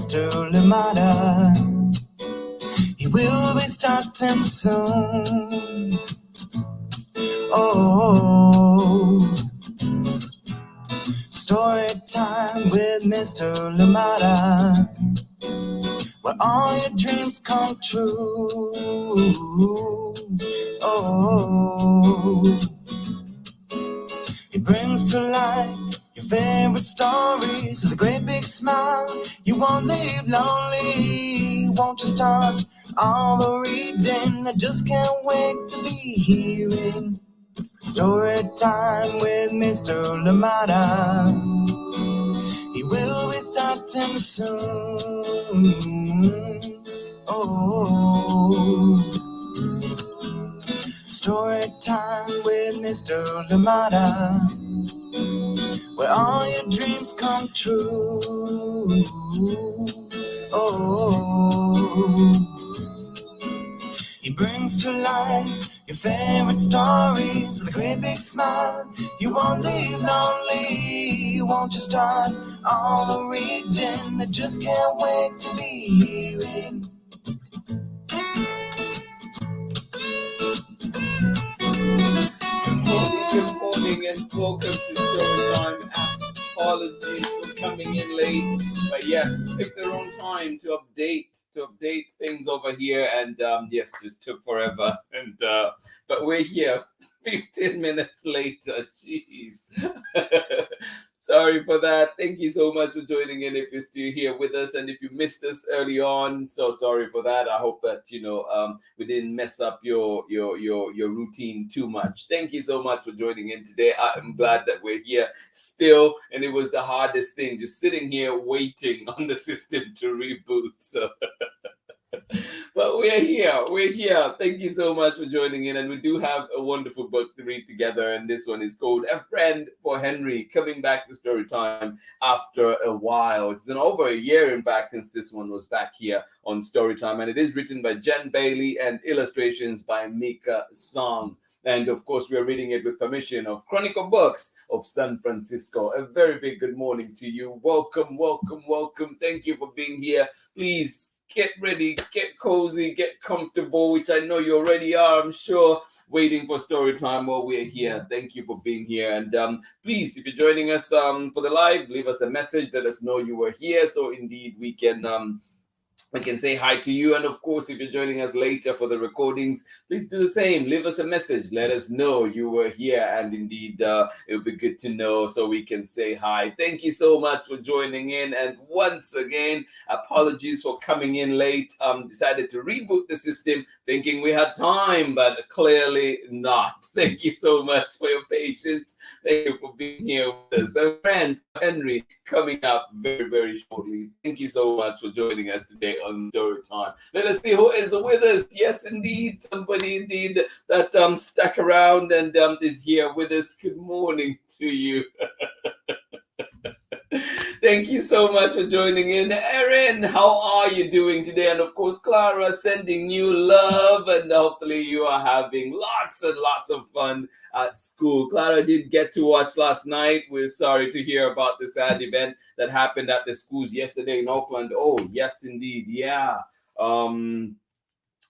Mr. Lamada. He will be starting soon. Oh, story time with Mr. Lamada, where all your dreams come true. Oh, he brings to life your favorite stories with a great big smile. You won't leave lonely. Won't you start all the reading? I just can't wait to be hearing story time with Mr. Lamada. He will be starting soon. Oh, story time with Mr. Lamada, where all your dreams come true. Oh, he brings to life your favorite stories with a great big smile. You won't leave lonely. You won't just start all the reading. I just can't wait to be hearing. Good morning and welcome to Storytime. Apologies for coming in late, but yes, picked the wrong time to update things over here, and yes, just took forever. And but we're here 15 minutes later. Jeez. Sorry for that. Thank you so much for joining in if you're still here with us. And if you missed us early on, so sorry for that. I hope that, we didn't mess up your routine too much. Thank you so much for joining in today. I'm glad that we're here still. And it was the hardest thing, just sitting here waiting on the system to reboot. So but we're here. Thank you so much for joining in. And we do have a wonderful book to read together. And this one is called A Friend for Henry, coming back to Storytime after a while. It's been over a year, in fact, since this one was back here on Storytime. And it is written by JENN Bailey and illustrations by MIKA. And of course, we are reading it with permission of Chronicle Books of San Francisco. A very big good morning to you. Welcome. Thank you for being here. Please get ready, get cozy, get comfortable, which I know you already are, I'm sure, waiting for story time while we're here. Thank you for being here. And please, if you're joining us for the live, leave us a message. Let us know you were here, so indeed we can say hi to you. And of course, if you're joining us later for the recordings, please do the same. Leave us a message. Let us know you were here. And indeed, it'll be good to know so we can say hi. Thank you so much for joining in. And once again, apologies for coming in late. Decided to reboot the system thinking we had time, but clearly not. Thank you so much for your patience. Thank you for being here with us. A friend, Henry, coming up very, very shortly. Thank you so much for joining us today on Story Time. Let us see who is with us. Yes, indeed, somebody indeed that stuck around and is here with us. Good morning to you. Thank you so much for joining in. Erin, how are you doing today? And of course, Clara, sending you love, and hopefully you are having lots and lots of fun at school. Clara did get to watch last night. We're sorry to hear about the sad event that happened at the schools yesterday in Auckland. Oh, yes, indeed. Yeah. And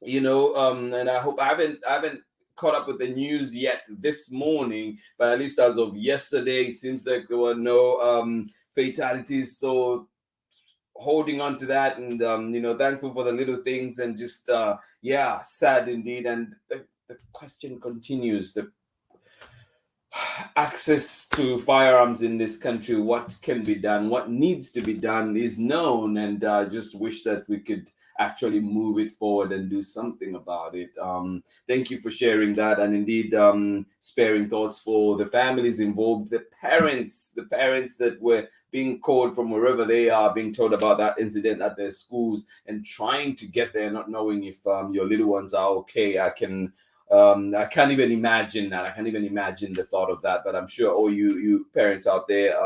I hope I haven't caught up with the news yet this morning, but at least as of yesterday, it seems like there were no fatalities. So holding on to that, and thankful for the little things, and just sad indeed. And the question continues: the access to firearms in this country, what can be done, what needs to be done is known, and I just wish that we could actually move it forward and do something about it. Thank you for sharing that, and indeed sparing thoughts for the families involved, the parents that were being called from wherever they are, being told about that incident at their schools, and trying to get there, not knowing if your little ones are okay. I can't even imagine that. I can't even imagine the thought of that. But I'm sure all you parents out there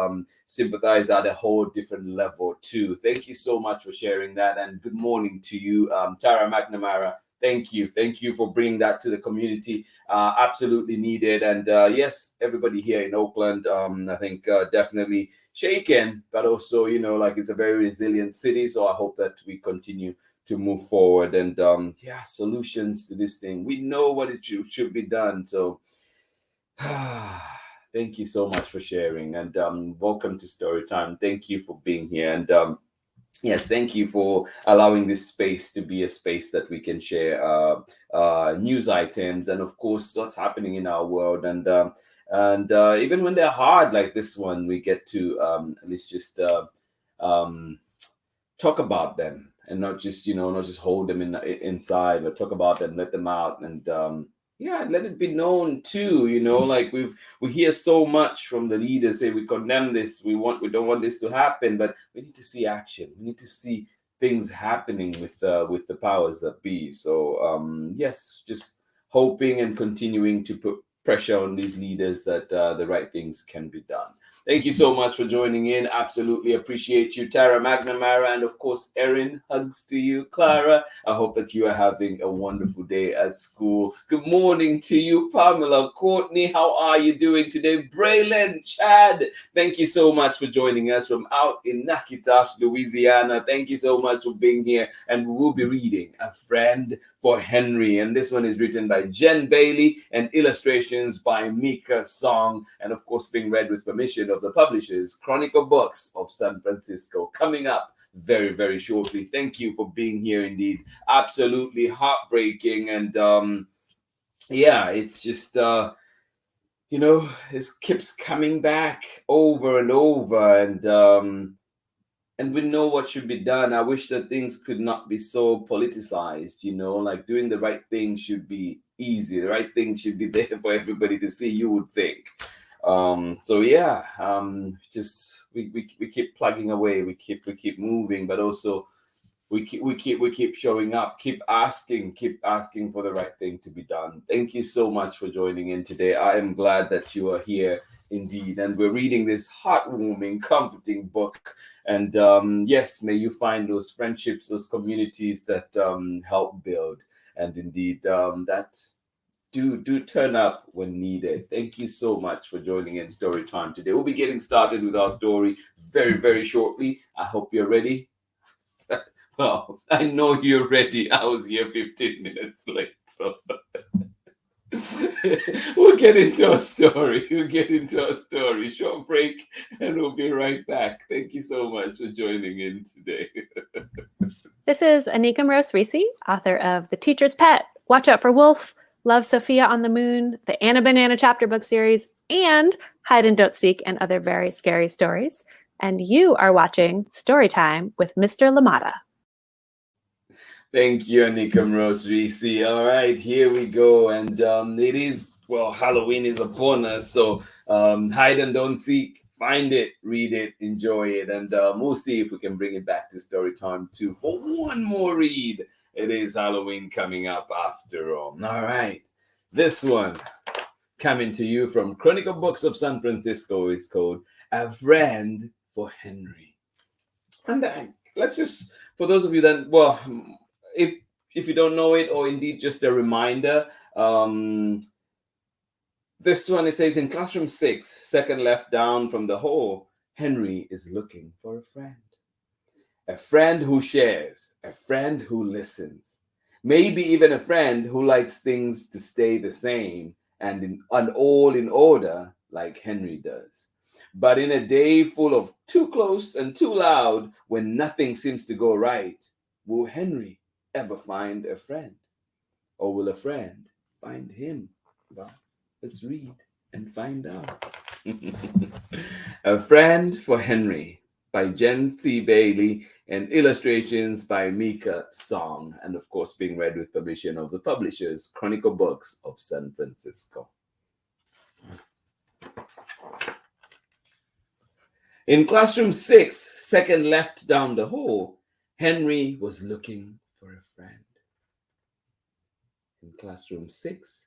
sympathize at a whole different level too. Thank you so much for sharing that, and good morning to you, Tara McNamara. thank you for bringing that to the community. Absolutely needed. And yes, everybody here in Oakland, I think definitely shaken, but also, like, it's a very resilient city. So I hope that we continue to move forward, and yeah, solutions to this thing. We know what it should be done. So thank you so much for sharing, and welcome to Storytime. Thank you for being here, and yes, thank you for allowing this space to be a space that we can share news items, and of course what's happening in our world, and even when they're hard like this one, we get to at least just um, talk about them, and not just hold them inside, but talk about them, let them out, and yeah, let it be known too. Like we hear so much from the leaders say we condemn this, we don't want this to happen, but we need to see action. We need to see things happening with the powers that be. So yes, just hoping and continuing to put pressure on these leaders that the right things can be done. Thank you so much for joining in. Absolutely appreciate you, Tara McNamara, and of course, Erin. Hugs to you, Clara. I hope that you are having a wonderful day at school. Good morning to you, Pamela. Courtney, how are you doing today? Braylon, Chad, thank you so much for joining us from out in Natchitoches, Louisiana. Thank you so much for being here. And we will be reading A Friend for Henry. And this one is written by Jen Bailey and illustrations by MIKA Song. And of course, being read with permission of the publishers, Chronicle Books of San Francisco. Coming up very, very shortly. Thank you for being here indeed. Absolutely heartbreaking. And yeah, it's just it keeps coming back over and over, and we know what should be done. I wish that things could not be so politicized, like doing the right thing should be easy. The right thing should be there for everybody to see, you would think. So yeah, just we keep plugging away, we keep moving, but also we keep showing up, keep asking for the right thing to be done. Thank you so much for joining in today. I am glad that you are here indeed, and we're reading this heartwarming, comforting book. And yes, may you find those friendships, those communities that help build, and indeed that do turn up when needed. Thank you so much for joining in Story Time today. We'll be getting started with our story very, very shortly. I hope you're ready. Well, I know you're ready. I was here 15 minutes late, so we'll get into our story. Short break, and we'll be right back. Thank you so much for joining in today. This is Anika Mrose-Reese, author of The Teacher's Pet, Watch Out for Wolf, Love Sophia on the Moon, the Anna Banana chapter book series, and Hide and Don't Seek and other very scary stories. And you are watching Storytime with Mr. LaMotta. Thank you, Anika Mrose-Reese. All right, here we go. And it is, well, Halloween is upon us. So hide and don't seek. Find it, read it, enjoy it. And we'll see if we can bring it back to story time too for one more read. It is Halloween coming up after all. All right. This one coming to you from Chronicle Books of San Francisco is called A Friend for Henry. And let's just, for those of you that, well, if you don't know it, or indeed just a reminder, this one, it says, in classroom 6, second left down from the hall, Henry is looking for a friend. A friend who shares, a friend who listens, maybe even a friend who likes things to stay the same and all in order like Henry does. But in a day full of too close and too loud, when nothing seems to go right, will Henry ever find a friend? Or will a friend find him? Well, let's read and find out. A Friend for Henry by Jen C. Bailey and illustrations by MIKA Song, and of course being read with permission of the publishers, Chronicle Books of San Francisco. In classroom 6, second left down the hall, Henry was looking for a friend. In classroom 6,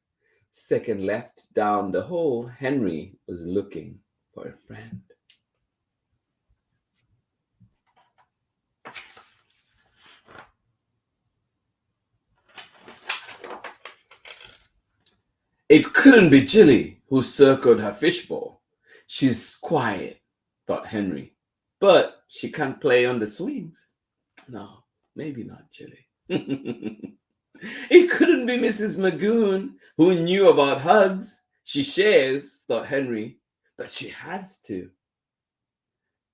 second left down the hall, Henry was looking for a friend. It couldn't be Jilly who circled her fishbowl. She's quiet, thought Henry, but she can't play on the swings. No, maybe not Jilly. It couldn't be Mrs. Magoon who knew about hugs. She shares, thought Henry, but she has to.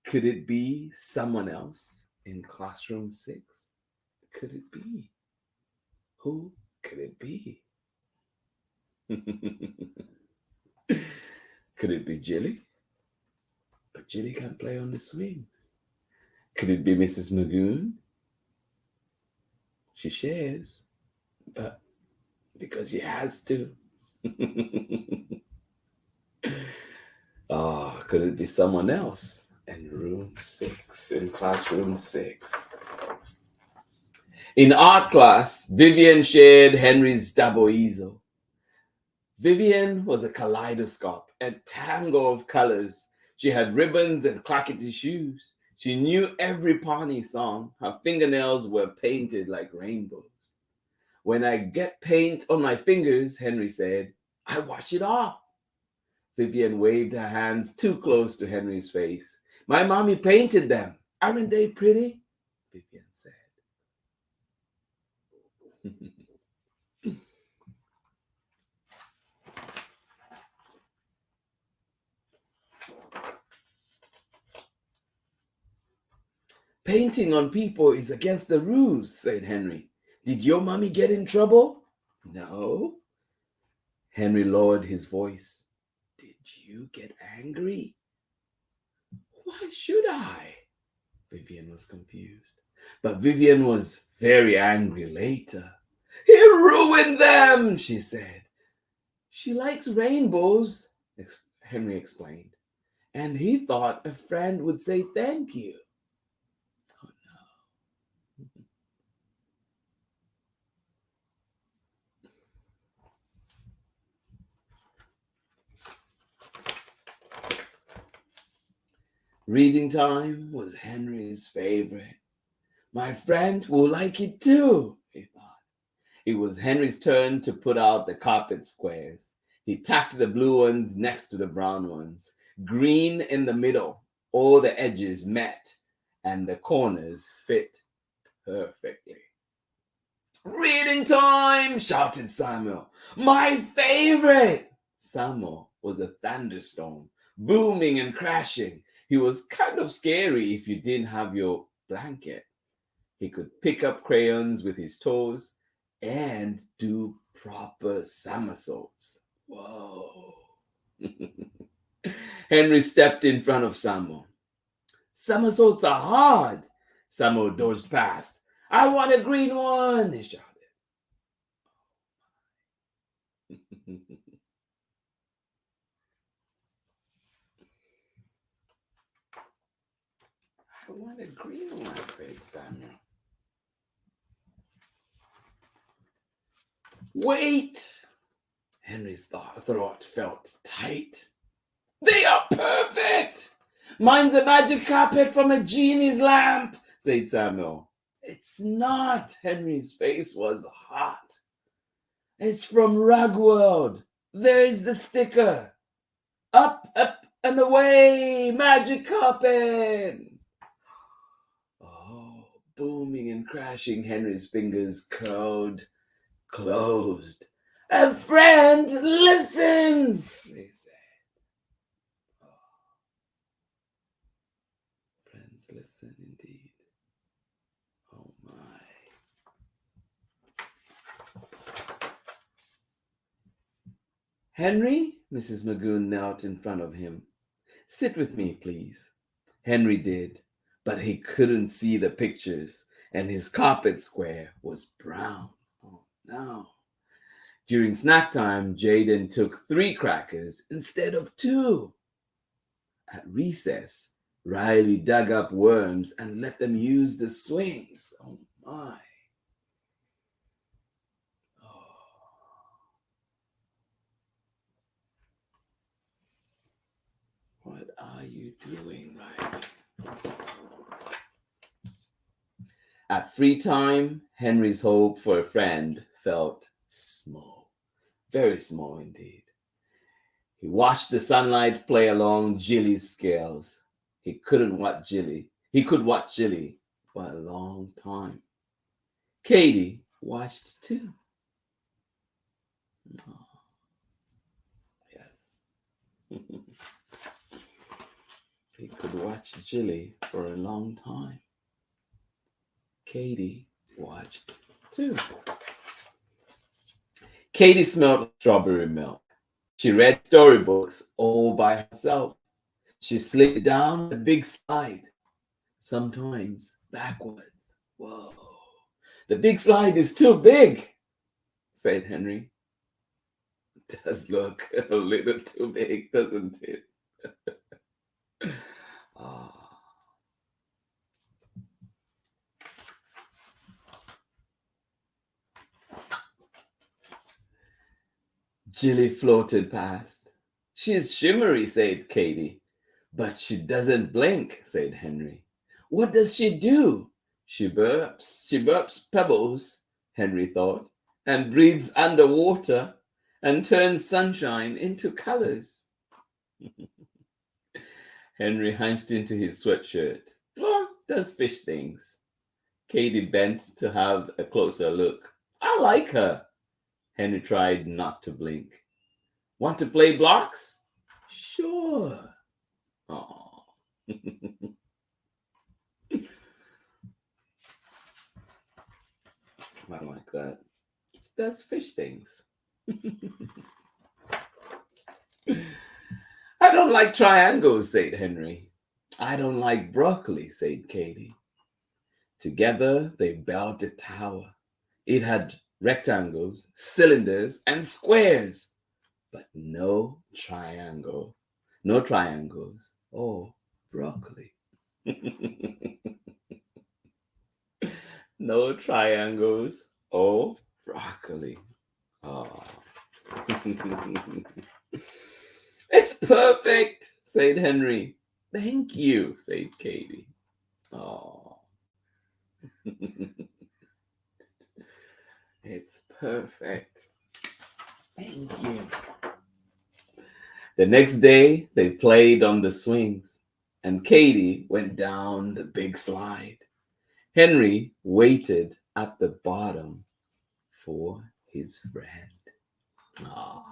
Could it be someone else in classroom 6? Could it be? Who could it be? Could it be Jilly? But Jilly can't play on the swings. Could it be Mrs. Magoon? She shares, but because she has to. Could it be someone else in room 6, in classroom 6? In art class, Vivian shared Henry's double easel. Vivian was a kaleidoscope, a tangle of colors. She had ribbons and clackety shoes. She knew every Pawnee song. Her fingernails were painted like rainbows. When I get paint on my fingers, Henry said, I wash it off. Vivian waved her hands too close to Henry's face. My mommy painted them. Aren't they pretty? Vivian said. Painting on people is against the rules, said Henry. Did your mommy get in trouble? No. Henry lowered his voice. Did you get angry? Why should I? Vivian was confused. But Vivian was very angry later. He ruined them, she said. She likes rainbows, Henry explained. And he thought a friend would say thank you. Oh no. Reading time was Henry's favorite. My friend will like it too, he thought. It was Henry's turn to put out the carpet squares. He tacked the blue ones next to the brown ones, green in the middle. All the edges met and the corners fit perfectly. Reading time, shouted Samuel. My favorite! Samuel was a thunderstorm, booming and crashing. He was kind of scary if you didn't have your blanket. He could pick up crayons with his toes and do proper somersaults. Whoa. Henry stepped in front of Samuel. Somersaults are hard. Samuel dodged past. I want a green one, he shouted. I want a green one, said Samuel. Wait! Henry's throat felt tight. They are perfect! Mine's a magic carpet from a genie's lamp, said Samuel. It's not. Henry's face was hot. It's from Rug World. There's the sticker. Up, up, and away, magic carpet. Oh, booming and crashing, Henry's fingers curled, closed. A friend listens, he said. Oh, friends listen indeed. Oh my. Henry, Mrs. Magoon knelt in front of him. Sit with me, please. Henry did, but he couldn't see the pictures, and his carpet square was brown. Oh no. During snack time, Jaden took 3 crackers instead of 2. At recess, Riley dug up worms and let them use the swings. Oh my. What are you doing, Riley? At free time, Henry's hope for a friend felt small, very small indeed. He watched the sunlight play along Jilly's scales. He could watch Jilly for a long time. Katie watched too. Oh, yes. He could watch Jilly for a long time. Katie watched too. Katie smelled strawberry milk. She read storybooks all by herself. She slid down the big slide, sometimes backwards. Whoa, the big slide is too big, said Henry. It does look a little too big, doesn't it? Ah. Jilly floated past. She's shimmery, said Katie. But she doesn't blink, said Henry. What does she do? She burps pebbles, Henry thought, and breathes underwater and turns sunshine into colors. Henry hunched into his sweatshirt. Oh, does fish things. Katie bent to have a closer look. I like her. Henry tried not to blink. Want to play blocks? Sure. Oh. I like that. It does fish things. I don't like triangles, said Henry. I don't like broccoli, said Katie. Together they built a tower. It had rectangles, cylinders, and squares, but no triangle. No triangles or broccoli. No triangles or broccoli. Oh. It's perfect, said Henry. Thank you, said Katie. Oh. It's perfect. Thank you. The next day, they played on the swings, and Katie went down the big slide. Henry waited at the bottom for his friend. Oh.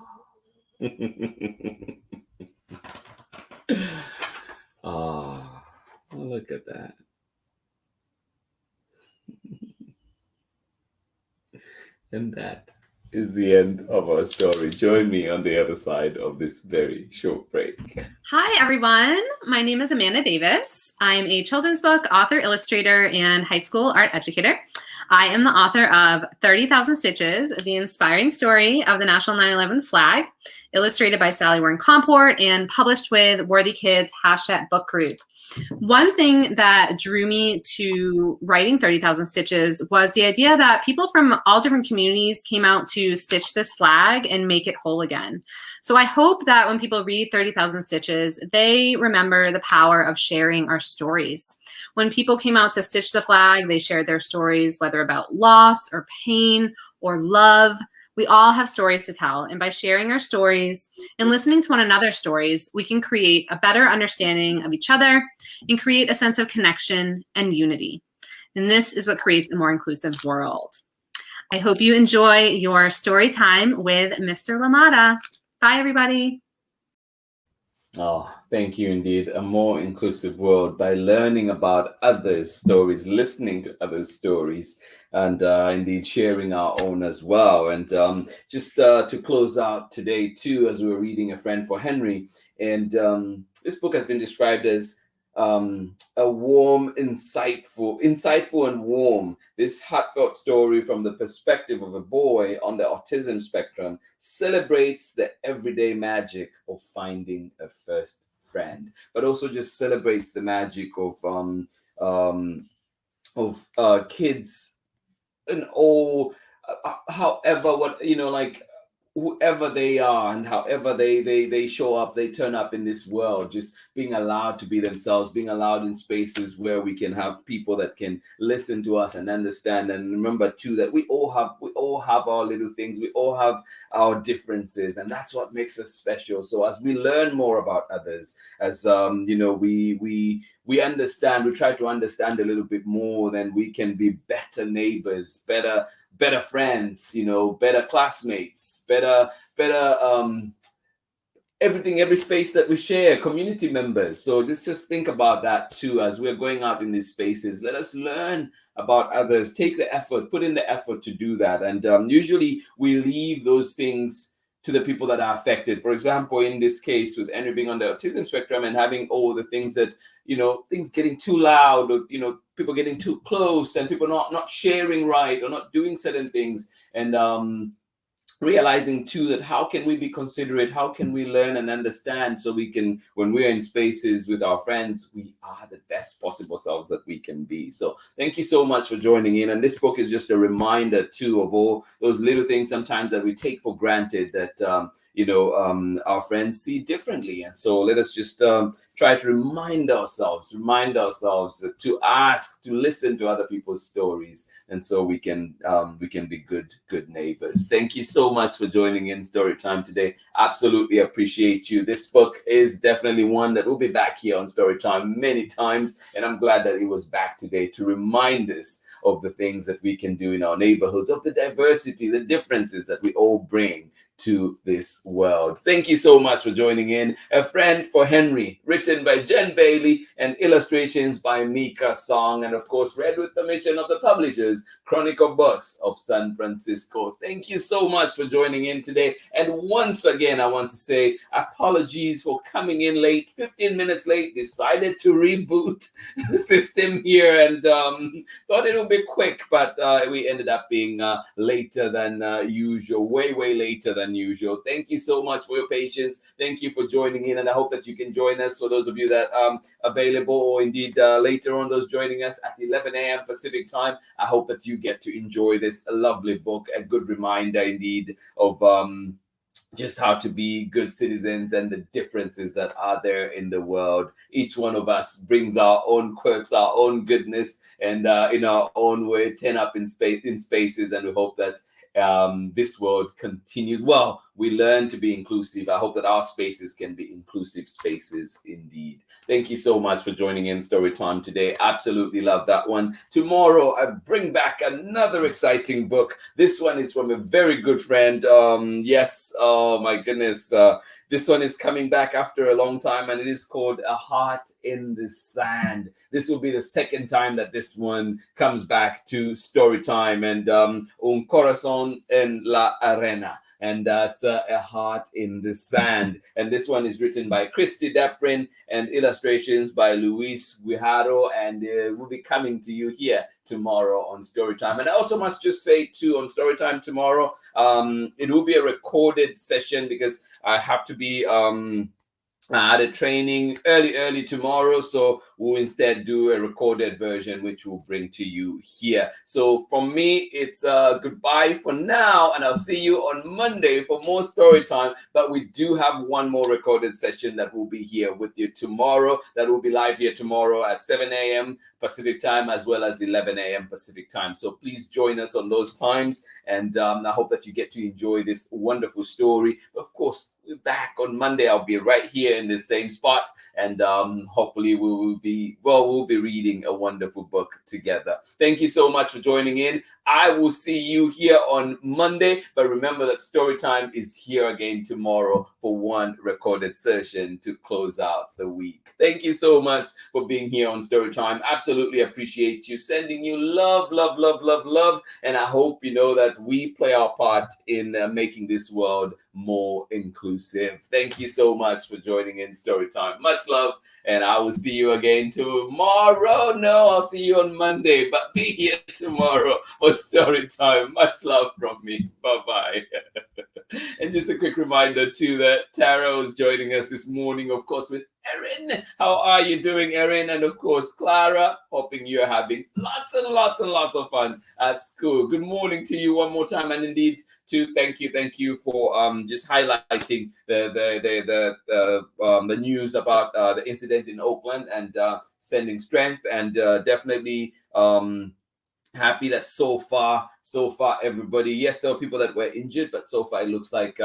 Oh, look at that. And that is the end of our story. Join me on the other side of this very short break. Hi, everyone. My name is Amanda Davis. I'm a children's book author, illustrator, and high school art educator. I am the author of 30,000 Stitches, the inspiring story of the National 9/11 flag, illustrated by Sally Warren Comport and published with Worthy Kids # book group. One thing that drew me to writing 30,000 Stitches was the idea that people from all different communities came out to stitch this flag and make it whole again. So I hope that when people read 30,000 Stitches, they remember the power of sharing our stories. When people came out to stitch the flag, they shared their stories, whether about loss or pain or love. We all have stories to tell, and by sharing our stories and listening to one another's stories, we can create a better understanding of each other and create a sense of connection and unity. And this is what creates a more inclusive world. I hope you enjoy your story time with Mr. LaMotta. Bye, everybody. Oh, thank you indeed. A more inclusive world by learning about others' stories, listening to others' stories, and indeed sharing our own as well. And just to close out today, too, as we were reading A Friend for Henry, and this book has been described as a warm, insightful and warm. This heartfelt story from the perspective of a boy on the autism spectrum celebrates the everyday magic of finding a first friend, but also just celebrates the magic of kids and all. However, what whoever they are and however they show up, they turn up in this world, just being allowed to be themselves, being allowed in spaces where we can have people that can listen to us and understand. And remember too that we all have our little things, we all have our differences, and that's what makes us special. So as we learn more about others, as we understand, we try to understand a little bit more, then we can be better neighbors, better friends, better classmates, better everything, every space that we share, community members. So just think about that too as we're going out in these spaces. Let us learn about others, take the effort, put in the effort to do that. And usually we leave those things to the people that are affected. For example, in this case with Henry being on the autism spectrum and having all the things that, things getting too loud, or, people getting too close, and people not sharing right or not doing certain things. And realizing too that how can we be considerate, how can we learn and understand, so we can, when we're in spaces with our friends, we are the best possible selves that we can be. So thank you so much for joining in. And this book is just a reminder too of all those little things sometimes that we take for granted that our friends see differently. And so let us just try to remind ourselves to ask, to listen to other people's stories, and so we can be good neighbors. Thank you so much for joining in Storytime today. Absolutely appreciate you. This book is definitely one that will be back here on Storytime many times, and I'm glad that it was back today to remind us of the things that we can do in our neighborhoods, of the diversity, the differences that we all bring to this world. Thank you so much for joining in. A Friend for Henry, written by Jenn Bailey and illustrations by MIKA Song, and of course read with permission of the publishers, Chronicle Books of San Francisco. Thank you so much for joining in today. And once again, I want to say apologies for coming in late, 15 minutes late. Decided to reboot the system here and thought it would be quick, but we ended up being later than usual, way later than usual. Thank you so much for your patience. Thank you for joining in, and I hope that you can join us, for those of you that are available, or indeed later on those joining us at 11 a.m. Pacific time. I hope that you get to enjoy this lovely book, a good reminder indeed of just how to be good citizens and the differences that are there in the world. Each one of us brings our own quirks, our own goodness, and in our own way turn up in spaces, and we hope that this world continues. Well, we learn to be inclusive. I hope that our spaces can be inclusive spaces indeed. Thank you so much for joining in Storytime today. Absolutely love that one. Tomorrow, I bring back another exciting book. This one is from a very good friend. Yes, oh my goodness. This one is coming back after a long time, and it is called A Heart in the Sand. This will be the second time that this one comes back to Storytime, and Un Corazón en la Arena. And that's A Heart in the Sand. And this one is written by Christy Daprin and illustrations by Luis Guijarro, and will be coming to you here tomorrow on Storytime. And I also must just say too, on Storytime tomorrow, it will be a recorded session because I have to be at a training early tomorrow, so we'll instead do a recorded version which we'll bring to you here. So from me, it's goodbye for now, and I'll see you on Monday for more story time. But we do have one more recorded session that will be here with you tomorrow, that will be live here tomorrow at 7 a.m. Pacific time, as well as 11 a.m. Pacific time. So please join us on those times, and I hope that you get to enjoy this wonderful story. Of course, we're back on Monday. I'll be right here in the same spot, and hopefully we'll be reading a wonderful book together. Thank you so much for joining in. I will see you here on Monday, but remember that Storytime is here again tomorrow for one recorded session to close out the week. Thank you so much for being here on Storytime. Absolutely appreciate you. Sending you love, love, love, love, love, and I hope you know that we play our part in making this world more inclusive. Thank you so much for joining in Storytime. Much love, and I will see you again tomorrow. No, I'll see you on Monday, but be here tomorrow for Storytime. Much love from me. Bye-bye. And just a quick reminder too that Tara is joining us this morning, of course, with Erin. How are you doing, Erin? And of course, Clara, hoping you're having lots and lots and lots of fun at school. Good morning to you one more time, and indeed, too, thank you for just highlighting the news about the incident in Oakland and sending strength, and definitely happy that so far everybody, yes, there were people that were injured, but so far it looks like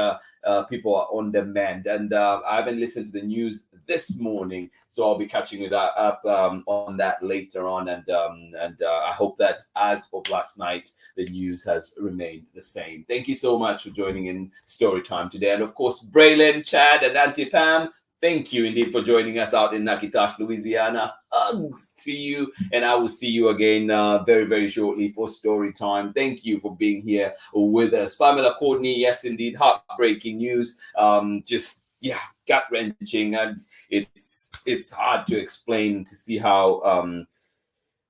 people are on the mend. And I haven't listened to the news this morning, so I'll be catching it up on that later on. And I hope that as of last night, the news has remained the same. Thank you so much for joining in Story Time today. And of course, Braylon, Chad, and Auntie Pam, thank you indeed for joining us out in Natchitoches, Louisiana. Hugs to you, and I will see you again very, very shortly for Story Time. Thank you for being here with us. Pamela Courtney, yes, indeed, heartbreaking news. Just, yeah, gut-wrenching, and it's hard to explain, to see how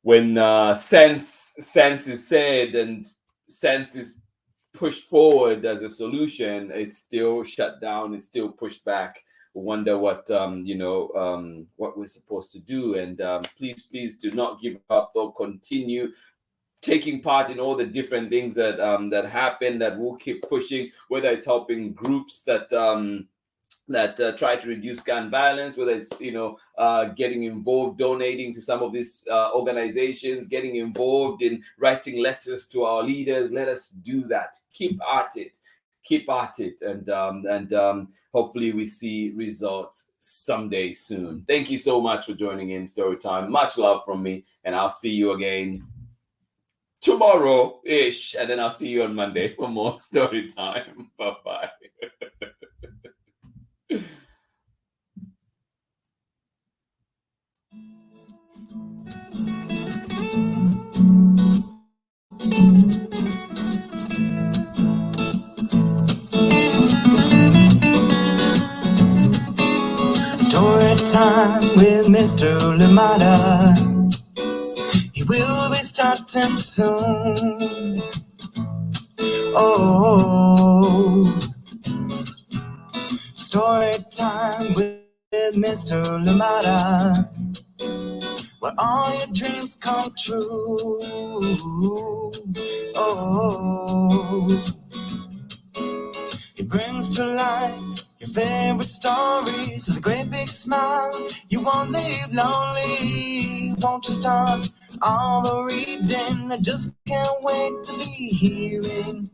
when sense is said and sense is pushed forward as a solution, it's still shut down, it's still pushed back. Wonder what what we're supposed to do. And please do not give up, though. Continue taking part in all the different things that that happen, that will keep pushing, whether it's helping groups that try to reduce gun violence, whether it's getting involved, donating to some of these organizations, getting involved in writing letters to our leaders. Let us do that. Keep at it, and hopefully we see results someday soon. Thank you so much for joining in Story Time. Much love from me, and I'll see you again tomorrow-ish, and then I'll see you on Monday for more Story Time. Bye-bye. Story time with Mr. Lamada. He will be starting soon. Oh, story time with Mr. Lamada, where all your dreams come true. Oh, he brings to life your favorite stories with a great big smile. You won't leave lonely, won't you start all the reading? I just can't wait to be hearing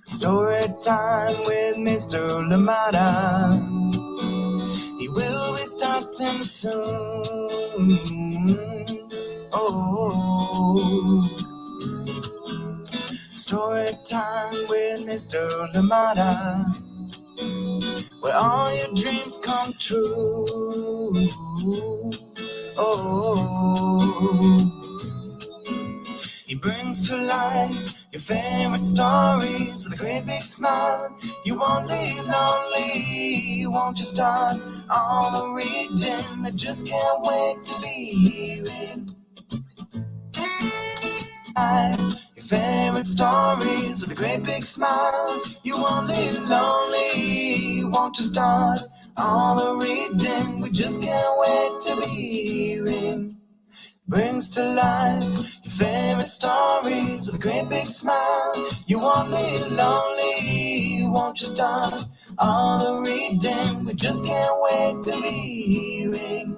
Story Time with Mr. Lamada. He will be starting soon. Oh, Story Time with Mr. Lamada, where all your dreams come true. Oh, he brings to life your favorite stories with a great big smile. You won't leave lonely, won't you start all the reading? I just can't wait to be hearing your favorite stories with a great big smile. You won't leave lonely, won't you start all the reading? We just can't wait to be hearing. Brings to life your favorite stories with a great big smile. You won't leave lonely, won't you start all the reading? We just can't wait to be hearing